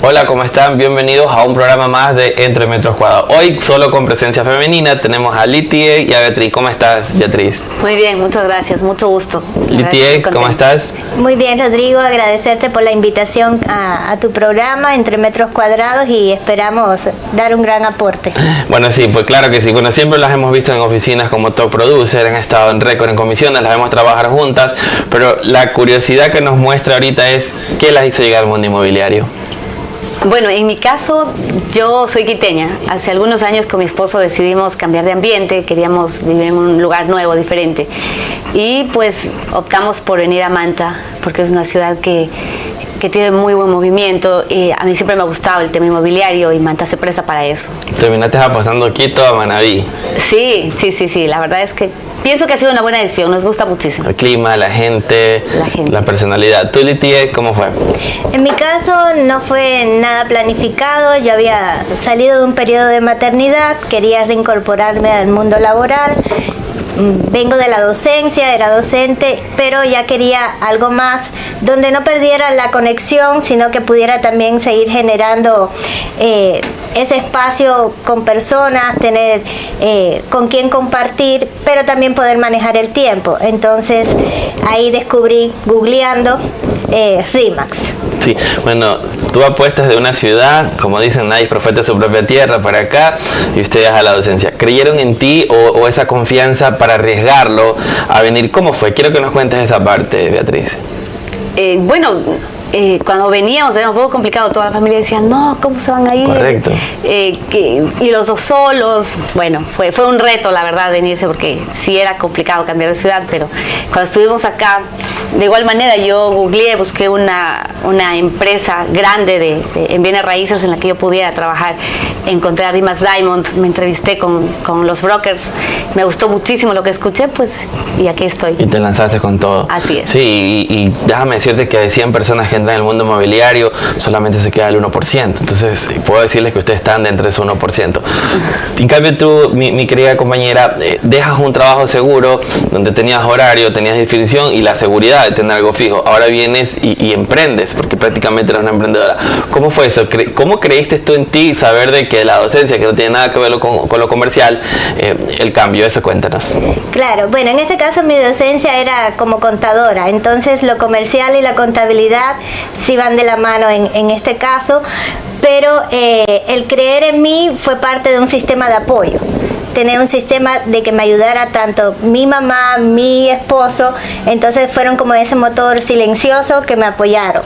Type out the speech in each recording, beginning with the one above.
Hola, ¿cómo están? Bienvenidos a un programa más de Entre Metros Cuadrados. Hoy solo con presencia femenina tenemos a Litie y a Beatriz. ¿Cómo estás, Beatriz? Muy bien, muchas gracias, mucho gusto. Litie, ¿cómo estás? Muy bien, Rodrigo, agradecerte por la invitación a tu programa Entre Metros Cuadrados y esperamos dar un gran aporte. Bueno, sí, pues claro que sí. Bueno, siempre las hemos visto en oficinas como top producer, han estado en récord, en comisiones, las vemos trabajar juntas, pero la curiosidad que nos muestra ahorita es ¿qué las hizo llegar al mundo inmobiliario? Bueno, en mi caso, yo soy quiteña. Hace algunos años con mi esposo decidimos cambiar de ambiente, queríamos vivir en un lugar nuevo, diferente. Y pues optamos por venir a Manta, porque es una ciudad que tiene muy buen movimiento y a mí siempre me ha gustado el tema inmobiliario y Manta se presta para eso. Terminaste apostando Quito a Manabí. Sí, la verdad es que pienso que ha sido una buena decisión, nos gusta muchísimo. El clima, la gente, la personalidad. ¿Tú, Litie, cómo fue? En mi caso no fue nada planificado, yo había salido de un periodo de maternidad, quería reincorporarme al mundo laboral. Vengo de la docencia, era docente, pero ya quería algo más donde no perdiera la conexión, sino que pudiera también seguir generando ese espacio con personas, tener con quien compartir, pero también poder manejar el tiempo. Entonces ahí descubrí, googleando, RE/MAX. Sí, bueno, tú apuestas de una ciudad, como dicen, nadie profeta de su propia tierra, para acá, y ustedes a la docencia. ¿Creyeron en ti o esa confianza para arriesgarlo a venir? ¿Cómo fue? Quiero que nos cuentes esa parte, Beatriz. Cuando veníamos era un poco complicado, toda la familia decía, no, ¿cómo se van a ir? Correcto. Y los dos solos, bueno, fue un reto la verdad venirse porque sí era complicado cambiar de ciudad, pero cuando estuvimos acá, de igual manera yo googleé, busqué una empresa grande en bienes raíces en la que yo pudiera trabajar, encontré a RE/MAX Diamond, me entrevisté con los brokers, me gustó muchísimo lo que escuché, pues, y aquí estoy. Y te lanzaste con todo. Así es. Sí, y déjame decirte que de 100 personas que entran en el mundo inmobiliario, solamente se queda el 1%. Entonces, puedo decirles que ustedes están dentro de ese 1%. En cambio, tú, mi querida compañera, dejas un trabajo seguro, donde tenías horario, tenías definición y la seguridad de tener algo fijo. Ahora vienes y emprendes, porque prácticamente eres una emprendedora. ¿Cómo fue eso? ¿Cómo creíste tú en ti saber de que la docencia, que no tiene nada que ver con lo comercial, el cambio? Eso cuéntanos. Claro, bueno, en este caso mi docencia era como contadora, entonces lo comercial y la contabilidad sí van de la mano en este caso, pero el creer en mí fue parte de un sistema de apoyo. Tener un sistema de que me ayudara tanto mi mamá, mi esposo, entonces fueron como ese motor silencioso que me apoyaron.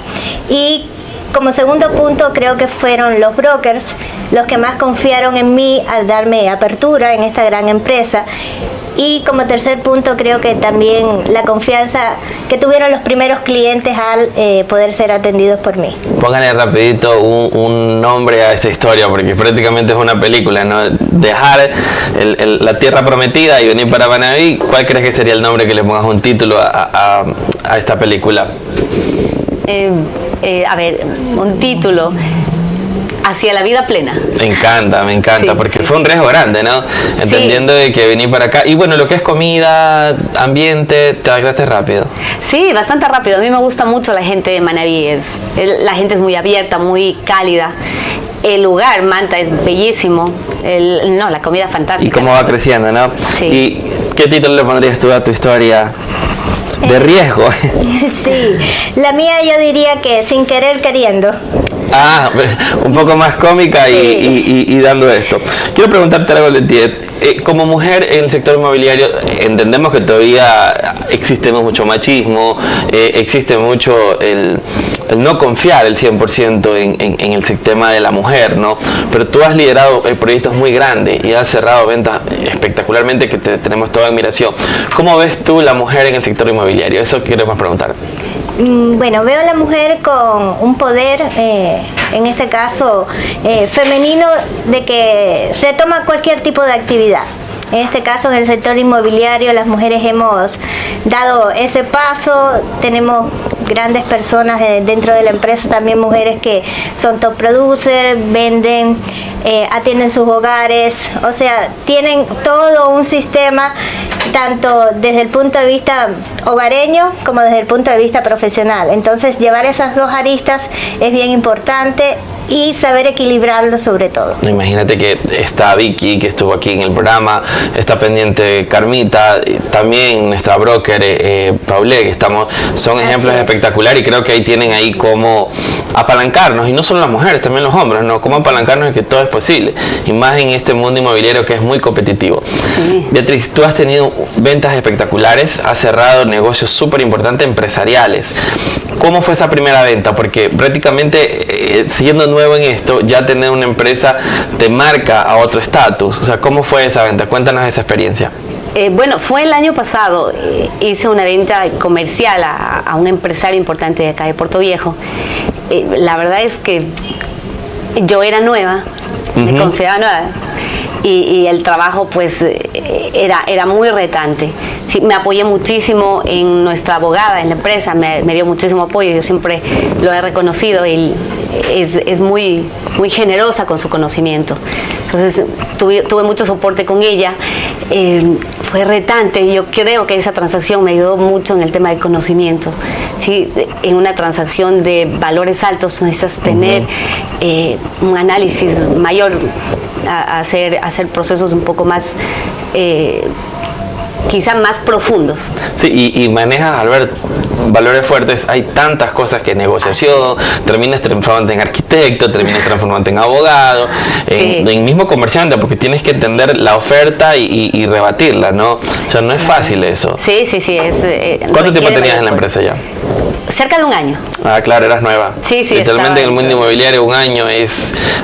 Y como segundo punto, creo que fueron los brokers los que más confiaron en mí al darme apertura en esta gran empresa. Y como tercer punto, creo que también la confianza que tuvieron los primeros clientes al poder ser atendidos por mí. Pónganle rapidito un nombre a esta historia, porque prácticamente es una película, ¿no? Dejar la tierra prometida y venir para Manabí. ¿Cuál crees que sería el nombre que le pongas un título a esta película? Un título. Hacia la vida plena. Me encanta, sí, porque fue un riesgo grande, ¿no? Entendiendo de que venir para acá. Y bueno, lo que es comida, ambiente, te adaptaste rápido. Sí, bastante rápido. A mí me gusta mucho la gente de Manabí. La gente es muy abierta, muy cálida. El lugar, Manta, es bellísimo. La comida fantástica. Y cómo va creciendo, ¿no? Sí. ¿Y qué título le pondrías tú a tu historia? De riesgo. Sí, la mía yo diría que sin querer queriendo. Ah, un poco más cómica y dando esto. Quiero preguntarte algo, Litie. Como mujer en el sector inmobiliario, entendemos que todavía existe mucho machismo, existe mucho el no confiar el 100% en el sistema de la mujer, ¿no? Pero tú has liderado proyectos muy grandes y has cerrado ventas espectacularmente que tenemos toda admiración. ¿Cómo ves tú la mujer en el sector inmobiliario? Eso queremos preguntar. Bueno, veo a la mujer con un poder, en este caso femenino, de que retoma cualquier tipo de actividad. En este caso, en el sector inmobiliario, las mujeres hemos dado ese paso. Tenemos grandes personas dentro de la empresa, también mujeres que son top producer, venden, atienden sus hogares, o sea, tienen todo un sistema, tanto desde el punto de vista hogareño como desde el punto de vista profesional. Entonces, llevar esas dos aristas es bien importante y saber equilibrarlo sobre todo. Imagínate que está Vicky, que estuvo aquí en el programa, está pendiente Carmita, también nuestra broker Paulé, que son ejemplos espectaculares, y creo que ahí tienen ahí cómo apalancarnos, y no solo las mujeres, también los hombres, ¿no? Cómo apalancarnos en que todo es posible, y más en este mundo inmobiliario que es muy competitivo. Sí. Beatriz, tú has tenido ventas espectaculares, has cerrado negocios súper importantes empresariales. ¿Cómo fue esa primera venta? Porque prácticamente siendo nuevo en esto, ya tener una empresa te marca a otro estatus. O sea, ¿cómo fue esa venta? Cuéntanos esa experiencia. Bueno, fue el año pasado, hice una venta comercial a un empresario importante de acá de Puerto Viejo. La verdad es que yo era nueva, me consideraba nueva, y el trabajo pues era muy retante. Sí, me apoyé muchísimo en nuestra abogada en la empresa, me dio muchísimo apoyo, yo siempre lo he reconocido, y es muy generosa con su conocimiento. Entonces tuve mucho soporte con ella, fue retante, y yo creo que esa transacción me ayudó mucho en el tema del conocimiento. ¿Sí? En una transacción de valores altos necesitas tener un análisis mayor, hacer procesos un poco más quizá más profundos. Sí, y manejas, Albert, valores fuertes. Hay tantas cosas que negociación, terminas transformándote en arquitecto, terminas transformándote en abogado, en mismo comerciante, porque tienes que entender la oferta y rebatirla, ¿no? O sea, no es fácil eso. Sí. ¿Cuánto tiempo tenías en la empresa ya? Cerca de un año. Ah, claro, eras nueva. Sí. Literalmente en el mundo inmobiliario un año es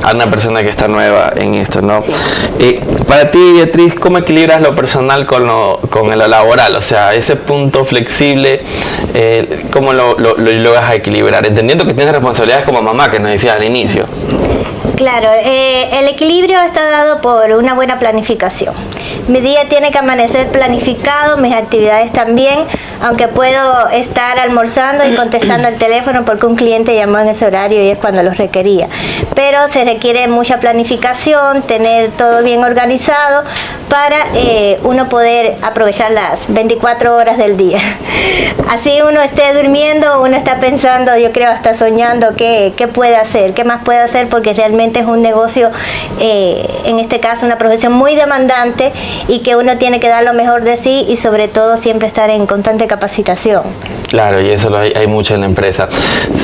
a una persona que está nueva en esto, ¿no? Sí. Para ti, Beatriz, ¿cómo equilibras lo personal con lo laboral? O sea, ese punto flexible, ¿cómo lo vas a equilibrar? Entendiendo que tienes responsabilidades como mamá, que nos decías al inicio. Claro, el equilibrio está dado por una buena planificación. Mi día tiene que amanecer planificado, mis actividades también, aunque puedo estar almorzando y contestando el teléfono porque un cliente llamó en ese horario y es cuando los requería. Pero se requiere mucha planificación, tener todo bien organizado para uno poder aprovechar las 24 horas del día. Así uno esté durmiendo, uno está pensando, yo creo hasta soñando qué puede hacer, qué más puede hacer, porque realmente es un negocio, en este caso una profesión muy demandante, y que uno tiene que dar lo mejor de sí y sobre todo siempre estar en constante capacitación. Claro, y eso hay mucho en la empresa.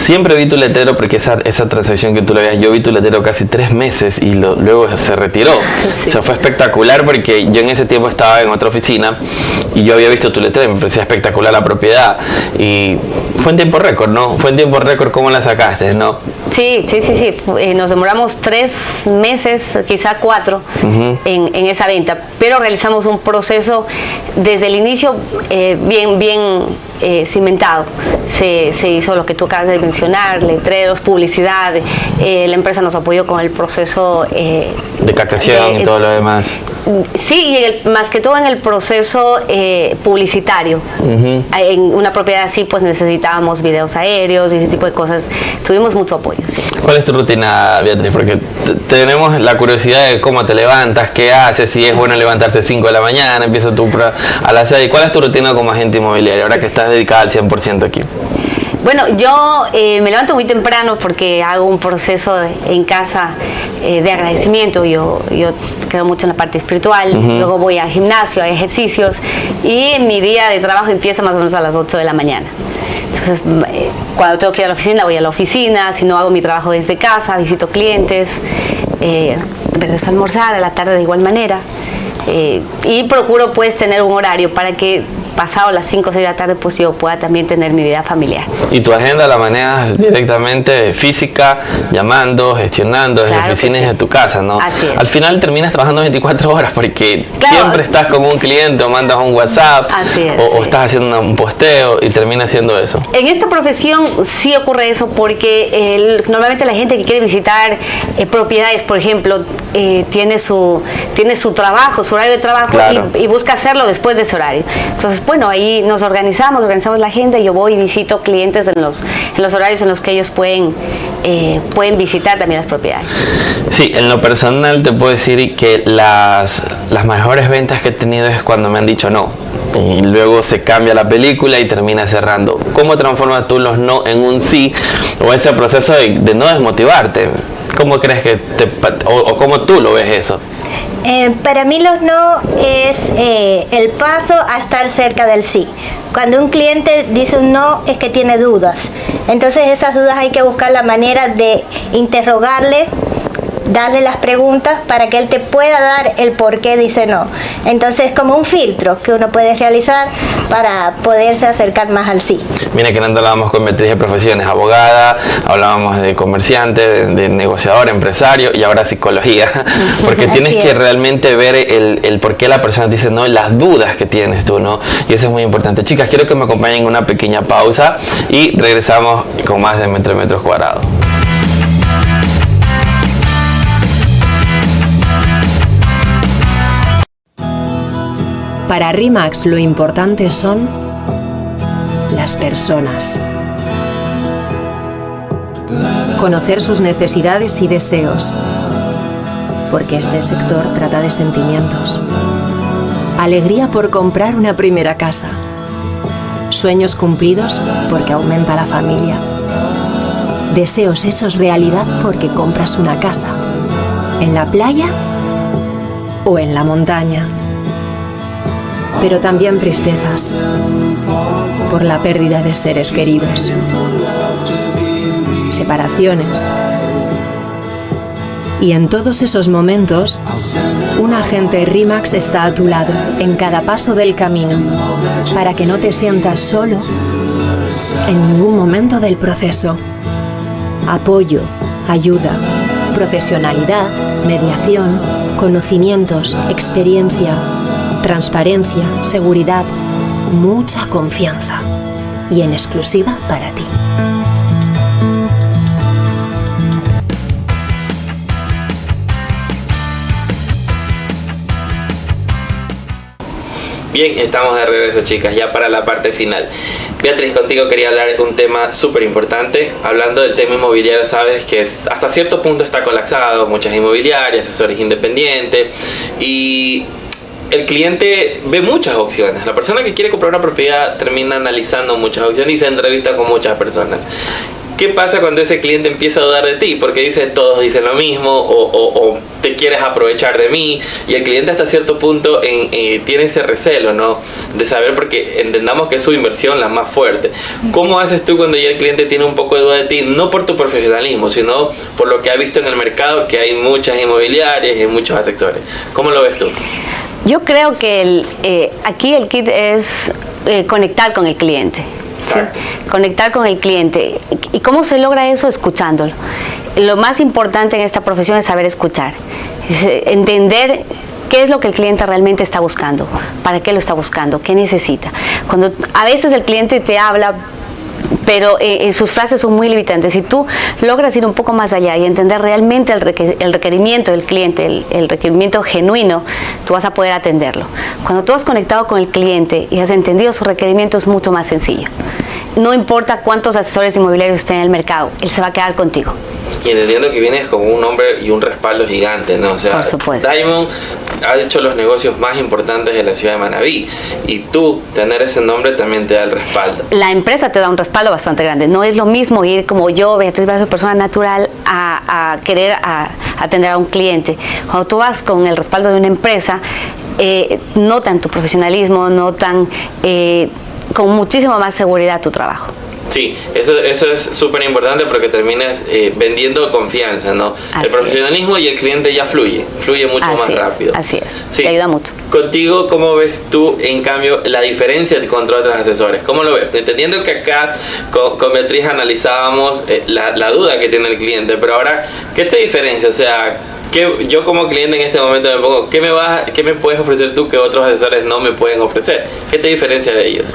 Siempre vi tu letrero, porque esa transacción que tú le veías, yo vi tu letrero casi 3 meses y luego se retiró. Sí. O sea, fue espectacular, porque yo en ese tiempo estaba en otra oficina y yo había visto tu letrero y me parecía espectacular la propiedad. Y fue en tiempo récord, ¿no? Fue en tiempo récord. ¿Cómo la sacaste, no? Sí. Nos demoramos 3 meses, quizá 4, en esa venta, pero realizamos un proceso desde el inicio bien cimentado. Se hizo lo que tú acabas de mencionar, letreros, publicidad, la empresa nos apoyó con el proceso de captación y todo lo demás. Sí, y más que todo en el proceso publicitario. En una propiedad así pues necesitábamos videos aéreos y ese tipo de cosas. Tuvimos mucho apoyo. Sí. ¿Cuál es tu rutina, Beatriz? Porque tenemos la curiosidad de cómo te levantas, qué haces, si es bueno levantarse 5 de la mañana, empieza tú a las 6. ¿Cuál es tu rutina como agente inmobiliario ahora que estás dedicada al 100% aquí? Bueno, yo me levanto muy temprano porque hago un proceso en casa de agradecimiento. Yo creo mucho en la parte espiritual, luego voy al gimnasio, a ejercicios, y mi día de trabajo empieza más o menos a las 8 de la mañana. Entonces, cuando tengo que ir a la oficina, voy a la oficina. Si no, hago mi trabajo desde casa, visito clientes, regreso a almorzar, a la tarde de igual manera, y procuro pues tener un horario para que pasado las 5 o 6 de la tarde pues yo pueda también tener mi vida familiar. ¿Y tu agenda la manejas directamente física, llamando, gestionando desde oficinas de tu casa, no? Así es. Al final terminas trabajando 24 horas porque siempre estás con un cliente o mandas un WhatsApp. Así es, o estás haciendo un posteo y terminas haciendo eso. En esta profesión sí ocurre eso porque normalmente la gente que quiere visitar propiedades, por ejemplo, tiene su trabajo, su horario de trabajo, y busca hacerlo después de ese horario. Entonces, bueno, ahí nos organizamos la agenda y yo voy y visito clientes en los horarios en los que ellos pueden visitar también las propiedades. Sí, en lo personal te puedo decir que las mejores ventas que he tenido es cuando me han dicho no. Y luego se cambia la película y termina cerrando. ¿Cómo transformas tú los no en un sí? O ese proceso de no desmotivarte. ¿Cómo crees que o cómo tú lo ves eso? Para mí los no es el paso a estar cerca del sí. Cuando un cliente dice un no es que tiene dudas. Entonces esas dudas hay que buscar la manera de interrogarle, darle las preguntas para que él te pueda dar el por qué dice no. Entonces es como un filtro que uno puede realizar para poderse acercar más al sí. Mira que no hablábamos con Beatriz de profesiones, abogada, hablábamos de comerciante, de negociador, empresario y ahora psicología, porque tienes que realmente ver el por qué la persona dice no, las dudas que tienes tú, ¿no? Y eso es muy importante. Chicas, quiero que me acompañen en una pequeña pausa y regresamos con más de Metros Cuadrados. Para RE/MAX lo importante son las personas. Conocer sus necesidades y deseos, porque este sector trata de sentimientos. Alegría por comprar una primera casa. Sueños cumplidos porque aumenta la familia. Deseos hechos realidad porque compras una casa. En la playa o en la montaña. Pero también tristezas por la pérdida de seres queridos, separaciones. Y en todos esos momentos, un agente RE/MAX está a tu lado, en cada paso del camino, para que no te sientas solo en ningún momento del proceso. Apoyo, ayuda, profesionalidad, mediación, conocimientos, experiencia, transparencia, seguridad, mucha confianza y en exclusiva para ti. Bien, estamos de regreso, chicas, ya para la parte final. Beatriz, contigo quería hablar de un tema súper importante. Hablando del tema inmobiliario, sabes que hasta cierto punto está colapsado, muchas inmobiliarias, asesores independientes y el cliente ve muchas opciones. La persona que quiere comprar una propiedad termina analizando muchas opciones y se entrevista con muchas personas. ¿Qué pasa cuando ese cliente empieza a dudar de ti? Porque dice, todos dicen lo mismo o te quieres aprovechar de mí. Y el cliente hasta cierto punto tiene ese recelo, ¿no? De saber, porque entendamos que es su inversión la más fuerte. ¿Cómo haces tú cuando ya el cliente tiene un poco de duda de ti? No por tu profesionalismo, sino por lo que ha visto en el mercado, que hay muchas inmobiliarias y muchos asesores. ¿Cómo lo ves tú? Yo creo que aquí el kit es conectar con el cliente. ¿Sí? Conectar con el cliente. ¿Y cómo se logra eso? Escuchándolo. Lo más importante en esta profesión es saber escuchar, es entender qué es lo que el cliente realmente está buscando, para qué lo está buscando, qué necesita. Cuando a veces el cliente te habla, pero sus frases son muy limitantes. Si tú logras ir un poco más allá y entender realmente el requerimiento del cliente, el requerimiento genuino, tú vas a poder atenderlo. Cuando tú has conectado con el cliente y has entendido su requerimiento, es mucho más sencillo. No importa cuántos asesores inmobiliarios estén en el mercado, él se va a quedar contigo. Y entendiendo que vienes con un nombre y un respaldo gigante, ¿no? O sea, por supuesto. Diamond ha hecho los negocios más importantes de la ciudad de Manabí y tú, tener ese nombre también te da el respaldo. La empresa te da un respaldo bastante grande. No es lo mismo ir como yo, Beatriz Brazo, persona natural, a querer atender a un cliente. Cuando tú vas con el respaldo de una empresa, notan tu profesionalismo, notan con muchísima más seguridad tu trabajo. Sí, eso es súper importante porque terminas vendiendo confianza, ¿no? Así el profesionalismo y el cliente ya fluye mucho más rápido. Así es, sí. Te ayuda mucho. Contigo, ¿cómo ves tú, en cambio, la diferencia contra otros asesores? ¿Cómo lo ves? Entendiendo que acá con Beatriz analizábamos la duda que tiene el cliente, pero ahora, ¿qué te diferencia? O sea, yo como cliente en este momento me pongo, ¿qué me puedes ofrecer tú que otros asesores no me pueden ofrecer? ¿Qué te diferencia de ellos?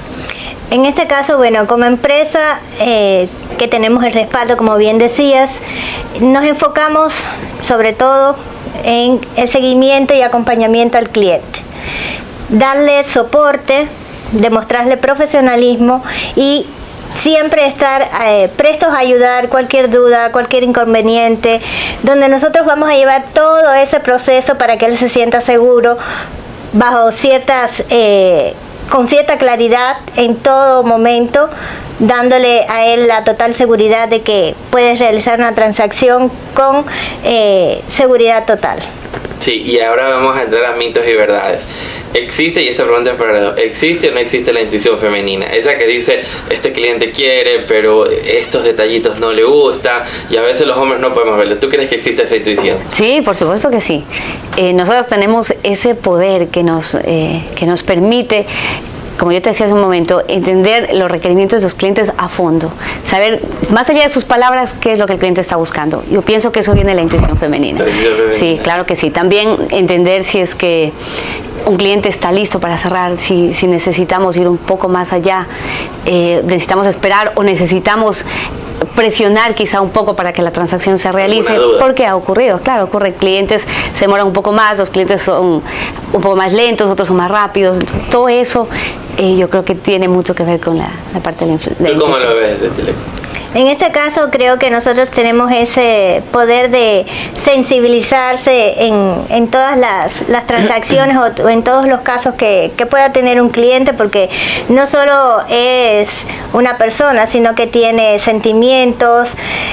En este caso, bueno, como empresa que tenemos el respaldo, como bien decías, nos enfocamos sobre todo en el seguimiento y acompañamiento al cliente. Darle soporte, demostrarle profesionalismo y siempre estar prestos a ayudar cualquier duda, cualquier inconveniente, donde nosotros vamos a llevar todo ese proceso para que él se sienta seguro bajo ciertas con cierta claridad en todo momento, dándole a él la total seguridad de que puedes realizar una transacción con seguridad total. Sí, y ahora vamos a entrar a mitos y verdades. ¿Existe, y esta pregunta es para los, existe o no existe la intuición femenina? Esa que dice, este cliente quiere, pero estos detallitos no le gusta, y a veces los hombres no podemos verlo. ¿Tú crees que existe esa intuición? Sí, por supuesto que sí. Nosotros tenemos ese poder que nos permite, como yo te decía hace un momento, entender los requerimientos de los clientes a fondo, saber más allá de sus palabras qué es lo que el cliente está buscando. Yo pienso que eso viene de la intuición femenina. Sí, claro que sí. También entender si es que un cliente está listo para cerrar, si necesitamos ir un poco más allá, necesitamos esperar o necesitamos presionar quizá un poco para que la transacción se realice, porque ha ocurrido, claro, ocurre, clientes se demoran un poco más, los clientes son un poco más lentos, otros son más rápidos, todo eso yo creo que tiene mucho que ver con la parte de la influencia. ¿Tú cómo lo ves, Leticia? En este caso creo que nosotros tenemos ese poder de sensibilizarse en todas las transacciones o en todos los casos que pueda tener un cliente, porque no solo es una persona, sino que tiene sentimientos.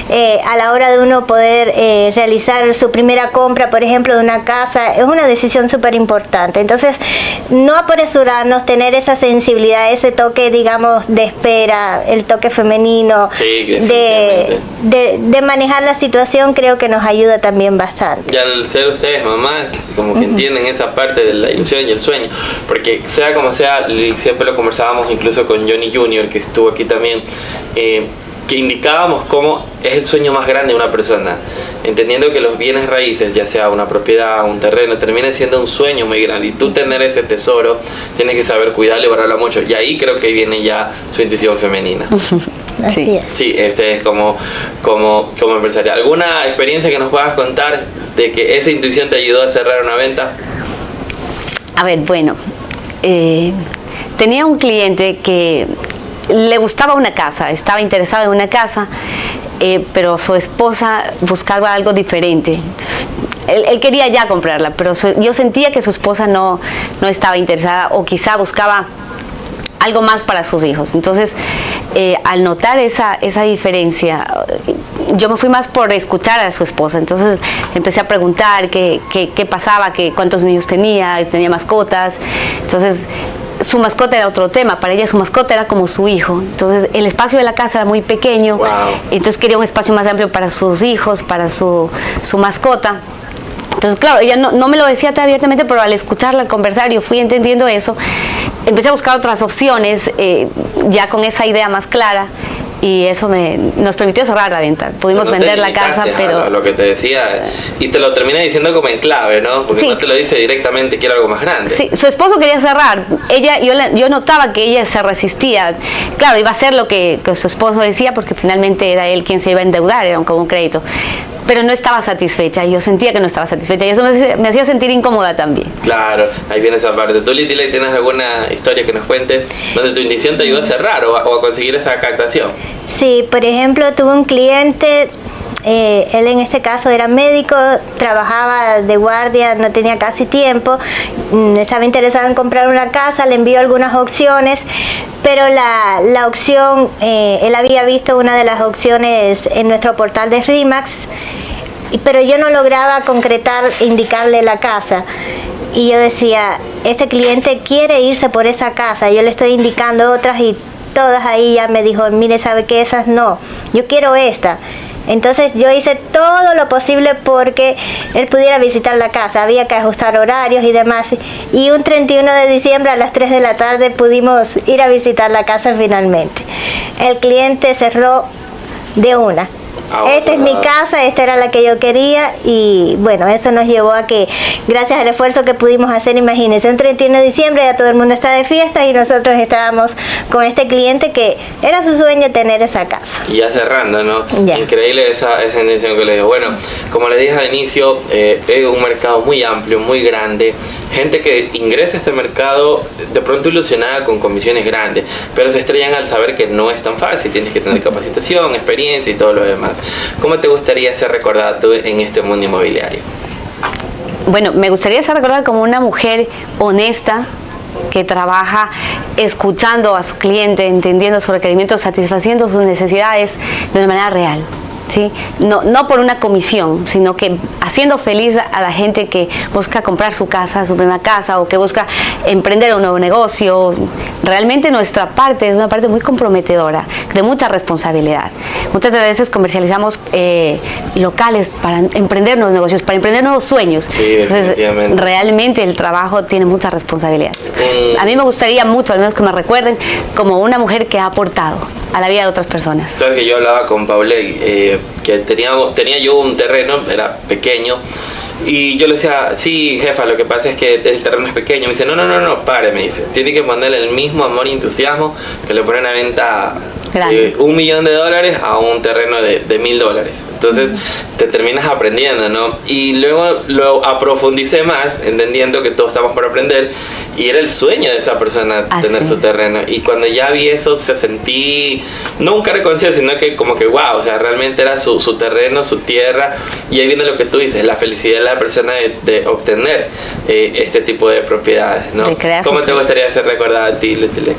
A la hora de uno poder realizar su primera compra, por ejemplo, de una casa, es una decisión súper importante. Entonces, no apresurarnos, tener esa sensibilidad, ese toque, digamos, de espera, el toque femenino. Sí. De manejar la situación, creo que nos ayuda también bastante. Y al ser ustedes mamás, como que entienden esa parte de la ilusión y el sueño, porque sea como sea, siempre lo conversábamos incluso con Johnny Jr., que estuvo aquí también, que indicábamos cómo es el sueño más grande de una persona, entendiendo que los bienes raíces, ya sea una propiedad, un terreno, termina siendo un sueño muy grande, y tú tener ese tesoro, tienes que saber cuidarlo y valorarlo mucho, y ahí creo que viene ya su intuición femenina. Así es. Sí, ustedes como empresaria, ¿alguna experiencia que nos puedas contar de que esa intuición te ayudó a cerrar una venta? A ver, bueno, tenía un cliente que le gustaba una casa, estaba interesado en una casa, pero su esposa buscaba algo diferente. Él quería ya comprarla, pero yo sentía que su esposa no estaba interesada, o quizá buscaba algo más para sus hijos. Entonces, al notar esa diferencia, yo me fui más por escuchar a su esposa. Entonces empecé a preguntar qué pasaba, cuántos niños tenía mascotas. Entonces, su mascota era otro tema, para ella su mascota era como su hijo. Entonces el espacio de la casa era muy pequeño, entonces quería un espacio más amplio para sus hijos, para su mascota. Entonces, claro, ella no me lo decía tan abiertamente, pero al escucharla, al conversar, yo fui entendiendo eso. Empecé a buscar otras opciones, ya con esa idea más clara, y eso nos permitió cerrar la venta. Pudimos vender la casa, pero... Lo que te decía, y te lo termina diciendo como en clave, ¿no? Porque sí, no te lo dice directamente, quiero algo más grande. Sí, su esposo quería cerrar. Yo notaba que ella se resistía. Claro, iba a hacer lo que su esposo decía, porque finalmente era él quien se iba a endeudar, era como un crédito. Pero no estaba satisfecha, y yo sentía que no estaba satisfecha, y eso me hacía sentir incómoda también. Claro, ahí viene esa parte. ¿Tú, Leticia, tienes alguna historia que nos cuentes donde tu intuición te ayudó a cerrar o a conseguir esa captación? Sí, por ejemplo, tuve un cliente, él en este caso era médico, trabajaba de guardia, no tenía casi tiempo, estaba interesado en comprar una casa, le envió algunas opciones, pero la opción, él había visto una de las opciones en nuestro portal de RE/MAX, pero yo no lograba concretar, indicarle la casa. Y yo decía, este cliente quiere irse por esa casa, yo le estoy indicando otras y todas ahí ya me dijo, mire, ¿sabe qué? Esas no, yo quiero esta. Entonces yo hice todo lo posible porque él pudiera visitar la casa, había que ajustar horarios y demás, y un 31 de diciembre a las 3 de la tarde pudimos ir a visitar la casa finalmente. El cliente cerró de una. Esta es mi casa, esta era la que yo quería, y bueno, eso nos llevó a que, gracias al esfuerzo que pudimos hacer, imagínense, un 31 de diciembre ya todo el mundo está de fiesta y nosotros estábamos con este cliente que era su sueño tener esa casa. Y ya cerrando, ¿no? Ya. Increíble esa intención que le dio. Bueno, como le dije al inicio, es un mercado muy amplio, muy grande, gente que ingresa a este mercado de pronto ilusionada con comisiones grandes, pero se estrellan al saber que no es tan fácil, tienes que tener capacitación, experiencia y todo lo demás. ¿Cómo te gustaría ser recordada tú en este mundo inmobiliario? Bueno, me gustaría ser recordada como una mujer honesta, que trabaja escuchando a su cliente, entendiendo sus requerimientos, satisfaciendo sus necesidades de una manera real. ¿Sí? No por una comisión, sino que haciendo feliz a la gente que busca comprar su casa, su primera casa, o que busca emprender un nuevo negocio. Realmente nuestra parte es una parte muy comprometedora, de mucha responsabilidad. Muchas veces comercializamos locales para emprender nuevos negocios, para emprender nuevos sueños. Sí, definitivamente. Entonces, realmente el trabajo tiene mucha responsabilidad. A mí me gustaría mucho, al menos que me recuerden, como una mujer que ha aportado a la vida de otras personas. Sabes que yo hablaba con Paulé, que tenía yo un terreno, era pequeño, y yo le decía, sí, jefa, lo que pasa es que el terreno es pequeño. Me dice, no, pare, me dice, tiene que ponerle el mismo amor y entusiasmo que le ponen a venta $1 millón a un terreno de $1.000. Entonces te terminas aprendiendo, ¿no? Y luego lo aprofundicé más, entendiendo que todos estamos por aprender, y era el sueño de esa persona tener su terreno. Y cuando ya vi eso, se sentí, no un reconocido, sino que como que wow, o sea, realmente era su terreno, su tierra. Y ahí viene lo que tú dices, la felicidad de la persona de obtener este tipo de propiedades, ¿no? ¿Cómo te gustaría ser recordada a ti, Letile?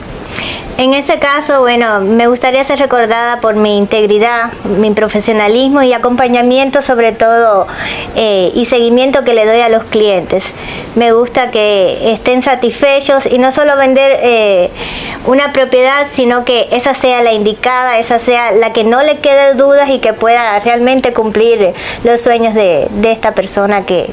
En este caso, bueno, me gustaría ser recordada por mi integridad, mi profesionalismo y acompañamiento sobre todo y seguimiento que le doy a los clientes. Me gusta que estén satisfechos y no solo vender una propiedad, sino que esa sea la indicada, esa sea la que no le quede dudas y que pueda realmente cumplir los sueños de esta persona que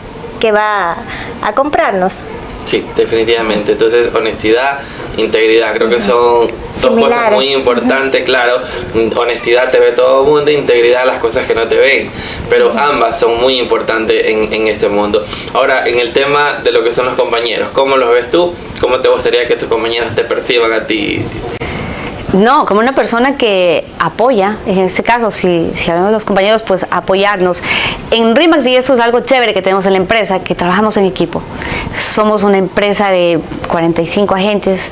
va a comprarnos. Sí, definitivamente. Entonces, honestidad, integridad, creo que son dos cosas muy importantes, claro. Honestidad te ve todo el mundo, integridad las cosas que no te ven, pero ambas son muy importantes en este mundo. Ahora, en el tema de lo que son los compañeros, ¿cómo los ves tú? ¿Cómo te gustaría que tus compañeros te perciban a ti? No, como una persona que apoya, en este caso, si hablamos de los compañeros, pues apoyarnos. En RE/MAX, y eso es algo chévere que tenemos en la empresa, que trabajamos en equipo. Somos una empresa de 45 agentes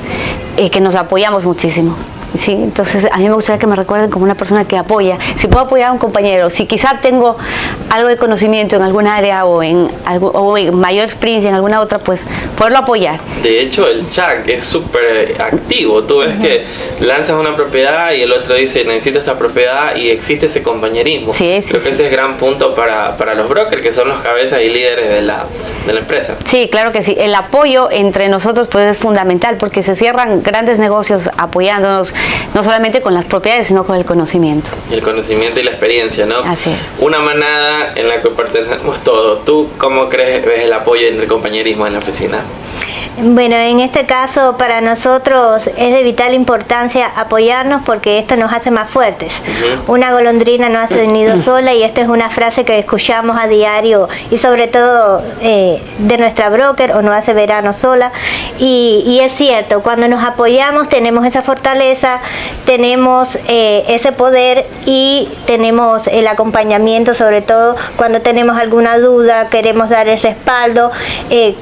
que nos apoyamos muchísimo. Sí, entonces a mí me gustaría que me recuerden como una persona que apoya. Si puedo apoyar a un compañero, si quizá tengo algo de conocimiento en algún área o en mayor experiencia en alguna otra, pues poderlo apoyar. De hecho, el chat es súper activo. Tú ves que lanzas una propiedad y el otro dice, necesito esta propiedad, y existe ese compañerismo. Creo que ese es gran punto para los brokers, que son los cabezas y líderes de la empresa. Sí, claro que sí. El apoyo entre nosotros pues es fundamental, porque se cierran grandes negocios apoyándonos, no solamente con las propiedades, sino con el conocimiento. El conocimiento y la experiencia, ¿no? Así es. Una manada en la que pertenecemos todos. ¿Tú cómo ves el apoyo entre compañerismo en la oficina? Bueno, en este caso para nosotros es de vital importancia apoyarnos, porque esto nos hace más fuertes. Una golondrina no hace nido sola, y esta es una frase que escuchamos a diario, y sobre todo de nuestra broker, o no hace verano sola, y es cierto, cuando nos apoyamos tenemos esa fortaleza, tenemos ese poder, y tenemos el acompañamiento, sobre todo cuando tenemos alguna duda, queremos dar el respaldo.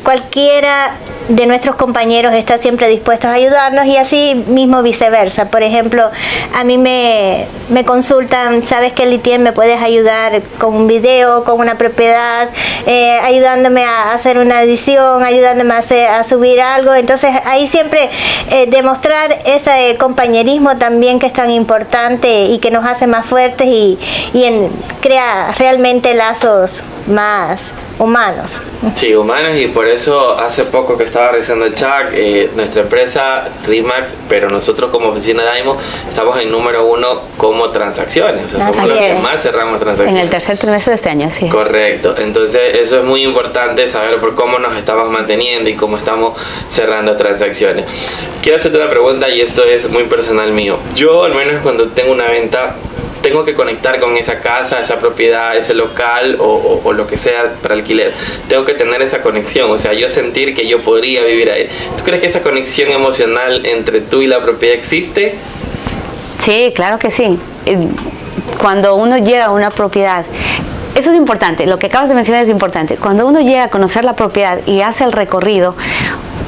Cualquiera de nuestros compañeros está siempre dispuesto a ayudarnos, y así mismo viceversa. Por ejemplo, a mí me consultan, ¿sabes qué, Litien? ¿Me puedes ayudar con un video, con una propiedad, ayudándome a hacer una edición, ayudándome a subir algo? Entonces ahí siempre demostrar ese compañerismo también, que es tan importante y que nos hace más fuertes y crea realmente lazos más humanos. Sí, humanos, y por eso hace poco que estaba revisando el chat, nuestra empresa RE/MAX, pero nosotros como oficina de AIMO estamos en número 1 como transacciones, o sea, somos los que más cerramos transacciones. En el tercer trimestre de este año, sí. Correcto, entonces eso es muy importante, saber por cómo nos estamos manteniendo y cómo estamos cerrando transacciones. Quiero hacerte una pregunta, y esto es muy personal mío. Yo, al menos cuando tengo una venta, tengo que conectar con esa casa, esa propiedad, ese local o lo que sea para alquiler. Tengo que tener esa conexión, o sea, yo sentir que yo podría vivir ahí. ¿Tú crees que esa conexión emocional entre tú y la propiedad existe? Sí, claro que sí. Cuando uno llega a una propiedad, eso es importante, lo que acabas de mencionar es importante. Cuando uno llega a conocer la propiedad y hace el recorrido,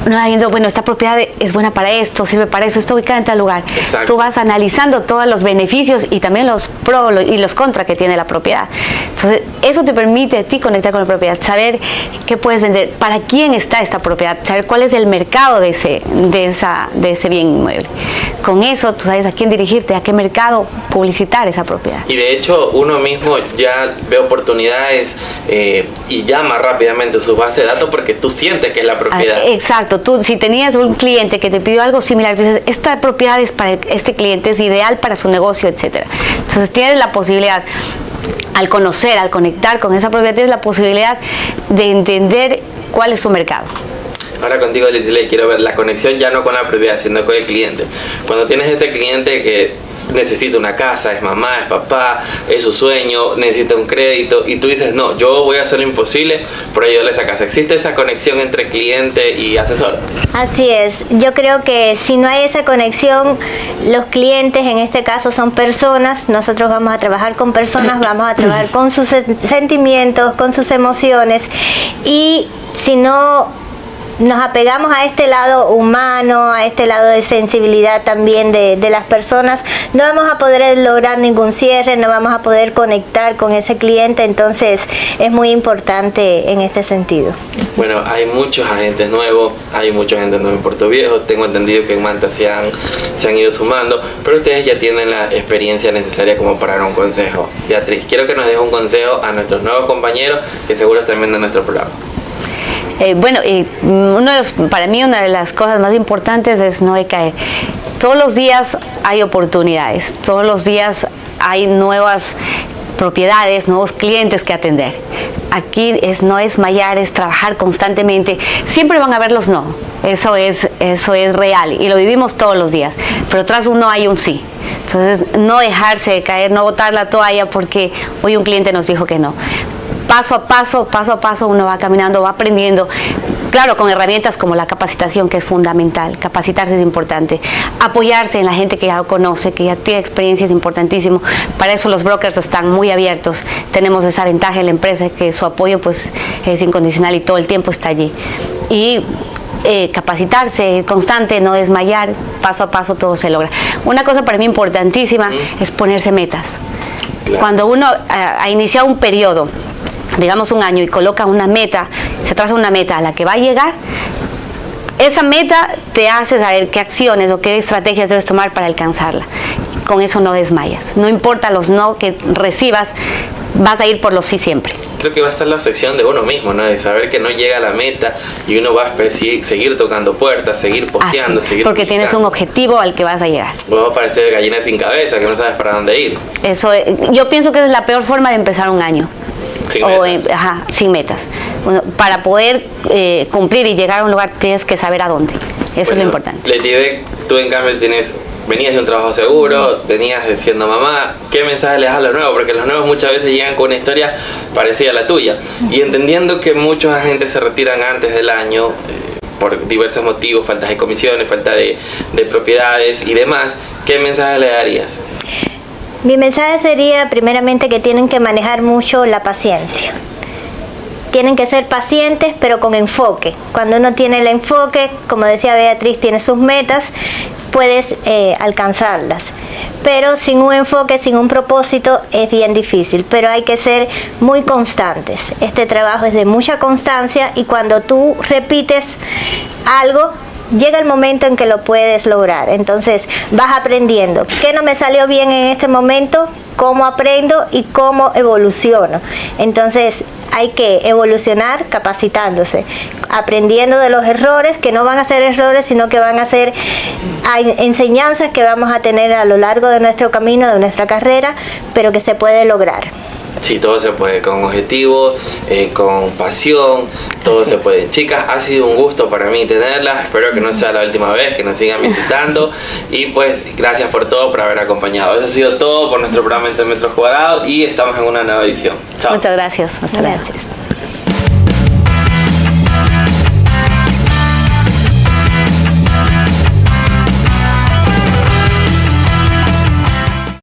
no va viendo, bueno, esta propiedad es buena para esto, sirve para eso, está ubicada en tal lugar. Exacto. Tú vas analizando todos los beneficios y también los pros y los contras que tiene la propiedad. Entonces, eso te permite a ti conectar con la propiedad, saber qué puedes vender, para quién está esta propiedad, saber cuál es el mercado de ese bien inmueble. Con eso, tú sabes a quién dirigirte, a qué mercado publicitar esa propiedad. Y de hecho, uno mismo ya ve oportunidades y llama rápidamente su base de datos porque tú sientes que es la propiedad. Exacto. Tú, si tenías un cliente que te pidió algo similar, entonces esta propiedad es para este cliente, es ideal para su negocio, etcétera. Entonces tienes la posibilidad, al conocer, al conectar con esa propiedad, tienes la posibilidad de entender cuál es su mercado. Ahora contigo, Letilia, quiero ver la conexión ya no con la propiedad, sino con el cliente. Cuando tienes este cliente que necesita una casa, es mamá, es papá, es su sueño, necesita un crédito, y tú dices, no, yo voy a hacer lo imposible por ayudarle a esa casa. ¿Existe esa conexión entre cliente y asesor? Así es, yo creo que si no hay esa conexión, los clientes en este caso son personas, nosotros vamos a trabajar con personas, vamos a trabajar con sus sentimientos, con sus emociones, y si no nos apegamos a este lado humano, a este lado de sensibilidad también de las personas, no vamos a poder lograr ningún cierre, no vamos a poder conectar con ese cliente, entonces es muy importante en este sentido. Bueno, hay muchos agentes nuevos, hay muchos agentes nuevos en Puerto Viejo, tengo entendido que en Manta se han ido sumando, pero ustedes ya tienen la experiencia necesaria como para dar un consejo. Beatriz, quiero que nos deje un consejo a nuestros nuevos compañeros que seguro están viendo nuestro programa. Para mí una de las cosas más importantes es no decaer. Todos los días hay oportunidades, todos los días hay nuevas propiedades, nuevos clientes que atender. Aquí no es desmayar, es trabajar constantemente. Siempre van a haber los no, eso es real y lo vivimos todos los días, pero tras un no hay un sí. Entonces, no dejarse de caer, no botar la toalla porque hoy un cliente nos dijo que no. Paso a paso uno va caminando, va aprendiendo, claro, con herramientas como la capacitación, que es fundamental. Capacitarse es importante, apoyarse en la gente que ya lo conoce, que ya tiene experiencia, es importantísimo. Para eso los brokers están muy abiertos, tenemos esa ventaja en la empresa, que su apoyo pues es incondicional y todo el tiempo está allí. Y capacitarse constante, no desmayar, paso a paso todo se logra. Una cosa para mí importantísima es ponerse metas. Claro. Cuando uno ha iniciado un periodo, digamos un año, y coloca una meta, se traza una meta a la que va a llegar, esa meta te hace saber qué acciones o qué estrategias debes tomar para alcanzarla. Con eso no desmayas. No importa los no que recibas, vas a ir por los sí siempre. Creo que va a estar la sección de uno mismo, ¿no? De saber que no llega a la meta y uno va a seguir tocando puertas, seguir posteando, seguir porque publicando. Tienes un objetivo al que vas a llegar. Va a parecer gallina sin cabeza, que no sabes para dónde ir. Yo pienso que es la peor forma de empezar un año. Sin metas. Bueno, para poder cumplir y llegar a un lugar tienes que saber a dónde. Eso es lo importante. Letibec, tú en cambio venías de un trabajo seguro, venías siendo mamá. ¿Qué mensaje le das a los nuevos? Porque los nuevos muchas veces llegan con una historia parecida a la tuya. Y entendiendo que muchos agentes se retiran antes del año por diversos motivos, faltas de comisiones, falta de propiedades y demás, ¿qué mensaje le darías? Mi mensaje sería primeramente que tienen que manejar mucho la paciencia. Tienen que ser pacientes, pero con enfoque. Cuando uno tiene el enfoque, como decía Beatriz, tiene sus metas, puedes alcanzarlas. Pero sin un enfoque, sin un propósito, es bien difícil. Pero hay que ser muy constantes. Este trabajo es de mucha constancia y cuando tú repites algo, llega el momento en que lo puedes lograr. Entonces vas aprendiendo. ¿Qué no me salió bien en este momento? ¿Cómo aprendo y cómo evoluciono? Entonces hay que evolucionar capacitándose, aprendiendo de los errores, que no van a ser errores, sino que van a ser enseñanzas que vamos a tener a lo largo de nuestro camino, de nuestra carrera, pero que se puede lograr. Sí, todo se puede, con objetivo, con pasión, todo se puede. Chicas, ha sido un gusto para mí tenerlas, espero que no sea la última vez, que nos sigan visitando y pues gracias por todo, por haber acompañado. Eso ha sido todo por nuestro programa Entre Metros Cuadrados y estamos en una nueva edición. Chao. Muchas gracias. Hasta luego.